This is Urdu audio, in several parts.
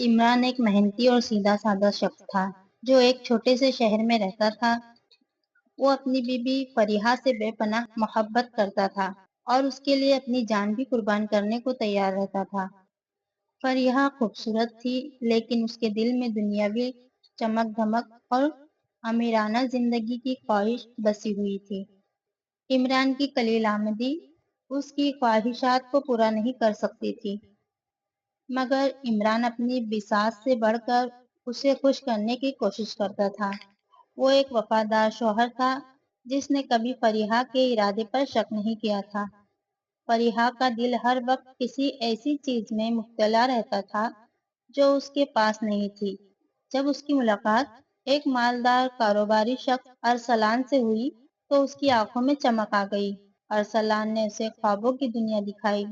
عمران ایک محنتی اور سیدھا سادہ شخص تھا جو ایک چھوٹے سے شہر میں رہتا تھا۔ وہ اپنی بیوی فریحہ سے بے پناہ محبت کرتا تھا اور اس کے لیے اپنی جان بھی قربان کرنے کو تیار رہتا تھا۔ فریحہ خوبصورت تھی لیکن اس کے دل میں دنیاوی چمک دھمک اور امیرانہ زندگی کی خواہش بسی ہوئی تھی۔ عمران کی قلیل آمدی اس کی خواہشات کو پورا نہیں کر سکتی تھی، مگر عمران اپنی بساط سے بڑھ کر اسے خوش کرنے کی کوشش کرتا تھا۔ وہ ایک وفادار شوہر تھا جس نے کبھی فریحہ کے ارادے پر شک نہیں کیا تھا۔ فریحہ کا دل ہر وقت کسی ایسی چیز میں مبتلا رہتا تھا جو اس کے پاس نہیں تھی۔ جب اس کی ملاقات ایک مالدار کاروباری شخص ارسلان سے ہوئی تو اس کی آنکھوں میں چمک آ گئی۔ ارسلان نے اسے خوابوں کی دنیا دکھائی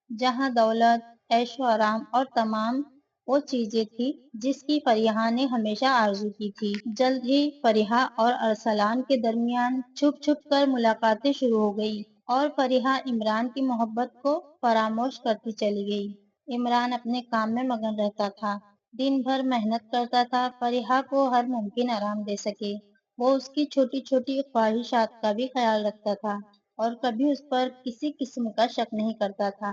جہاں دولت، عیش و آرام اور تمام وہ چیزیں تھی جس کی فریحہ نے ہمیشہ آرزو کی تھی۔ جلد ہی فریحہ اور ارسلان کے درمیان چھپ چھپ کر ملاقاتیں شروع ہو گئی اور فریحہ عمران کی محبت کو فراموش کرتی چلی گئی۔ عمران اپنے کام میں مگن رہتا تھا، دن بھر محنت کرتا تھا فریحہ کو ہر ممکن آرام دے سکے۔ وہ اس کی چھوٹی چھوٹی خواہشات کا بھی خیال رکھتا تھا اور کبھی اس پر کسی قسم کا شک نہیں کرتا تھا۔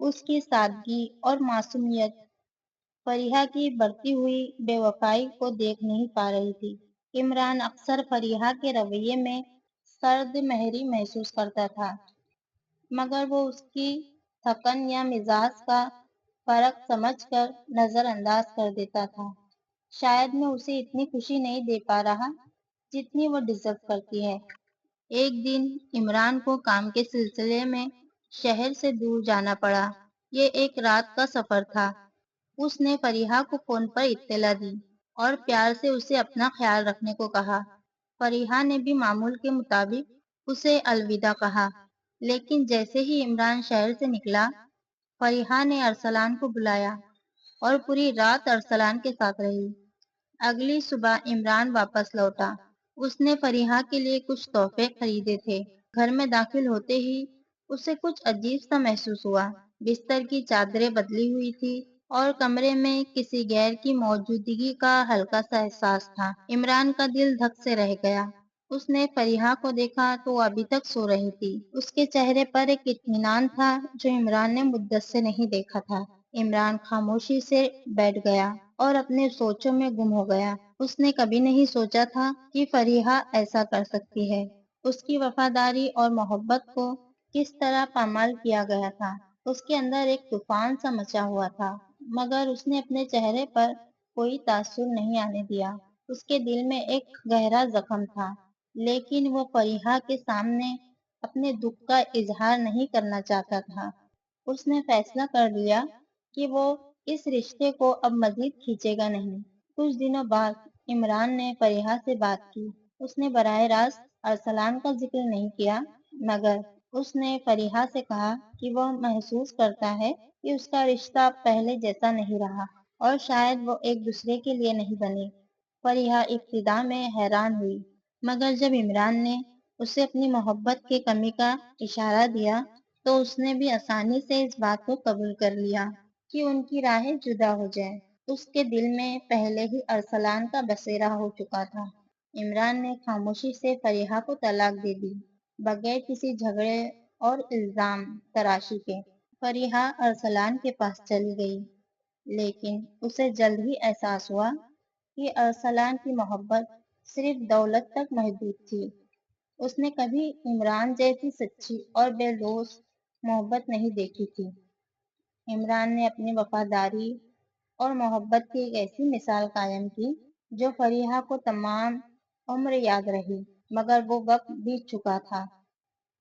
اس کی سادگی اور معصومیت فریحہ کی بڑھتی ہوئی بے وفائی کو دیکھ نہیں پا رہی تھی۔ عمران اکثر فریحہ کے رویے میں سرد مہری محسوس کرتا تھا، مگر وہ اس کی تھکن یا مزاج کا فرق سمجھ کر نظر انداز کر دیتا تھا۔ شاید میں اسے اتنی خوشی نہیں دے پا رہا جتنی وہ ڈیزرو کرتی ہے۔ ایک دن عمران کو کام کے سلسلے میں شہر سے دور جانا پڑا۔ یہ ایک رات کا سفر تھا۔ اس نے فریحہ کو فون پر اطلاع دی اور پیار سے اسے اپنا خیال رکھنے کو کہا۔ فریحہ نے بھی معمول کے مطابق اسے الوداع کہا، لیکن جیسے ہی عمران شہر سے نکلا، فریحہ نے ارسلان کو بلایا اور پوری رات ارسلان کے ساتھ رہی۔ اگلی صبح عمران واپس لوٹا۔ اس نے فریحہ کے لیے کچھ تحفے خریدے تھے۔ گھر میں داخل ہوتے ہی اسے کچھ عجیب سا محسوس ہوا۔ بستر کی چادریں بدلی ہوئی تھی اور کمرے میں کسی غیر کی موجودگی کا ہلکا سا احساس تھا۔ عمران کا دل دھک سے رہ گیا۔ اس نے فریحہ کو دیکھا تو وہ ابھی تک سو رہی تھی۔ اس کے چہرے پر ایک اطمینان تھا جو عمران نے مدت سے نہیں دیکھا تھا۔ عمران خاموشی سے بیٹھ گیا اور اپنے سوچوں میں گم ہو گیا۔ اس نے کبھی نہیں سوچا تھا کہ فریحہ ایسا کر سکتی ہے۔ اس کی وفاداری اور محبت کو کس طرح پامال کیا گیا تھا۔ اس کے اندر ایک طوفان سا مچا ہوا تھا، مگر اس نے اپنے چہرے پر کوئی تاثر نہیں آنے دیا۔ اس کے دل میں ایک گہرا زخم تھا، لیکن وہ فریحہ کے سامنے اپنے دکھ کا اظہار نہیں کرنا چاہتا تھا۔ اس نے فیصلہ کر لیا کہ وہ اس رشتے کو اب مزید کھینچے گا نہیں۔ کچھ دنوں بعد عمران نے فریحہ سے بات کی۔ اس نے براہ راست ارسلان کا ذکر نہیں کیا، مگر اس نے فریحہ سے کہا کہ وہ محسوس کرتا ہے کہ اس کا رشتہ اب پہلے جیسا نہیں رہا اور شاید وہ ایک دوسرے کے لیے نہیں بنے۔ فریحہ ابتدا میں حیران ہوئی، مگر جب عمران نے اسے اپنی محبت کی کمی کا اشارہ دیا تو اس نے بھی آسانی سے اس بات کو قبول کر لیا کہ ان کی راہیں جدا ہو جائیں۔ اس کے دل میں پہلے ہی ارسلان کا بسیرا ہو چکا تھا۔ عمران نے خاموشی سے فریحہ کو طلاق دے دی، بغیر کسی جھگڑے اور الزام تراشی کے۔ فریحہ ارسلان کے پاس چلی گئی، لیکن اسے جلد ہی احساس ہوا کہ ارسلان کی محبت صرف دولت تک محدود تھی۔ اس نے کبھی عمران جیسی سچی اور بے لوث محبت نہیں دیکھی تھی۔ عمران نے اپنی وفاداری اور محبت کی ایک ایسی مثال قائم کی جو فریحہ کو تمام عمر یاد رہی، مگر وہ وقت بیت چکا تھا۔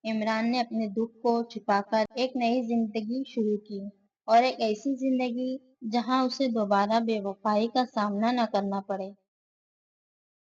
عمران نے اپنے دکھ کو چھپا کر ایک نئی زندگی شروع کی، اور ایک ایسی زندگی جہاں اسے دوبارہ بے وفائی کا سامنا نہ کرنا پڑے۔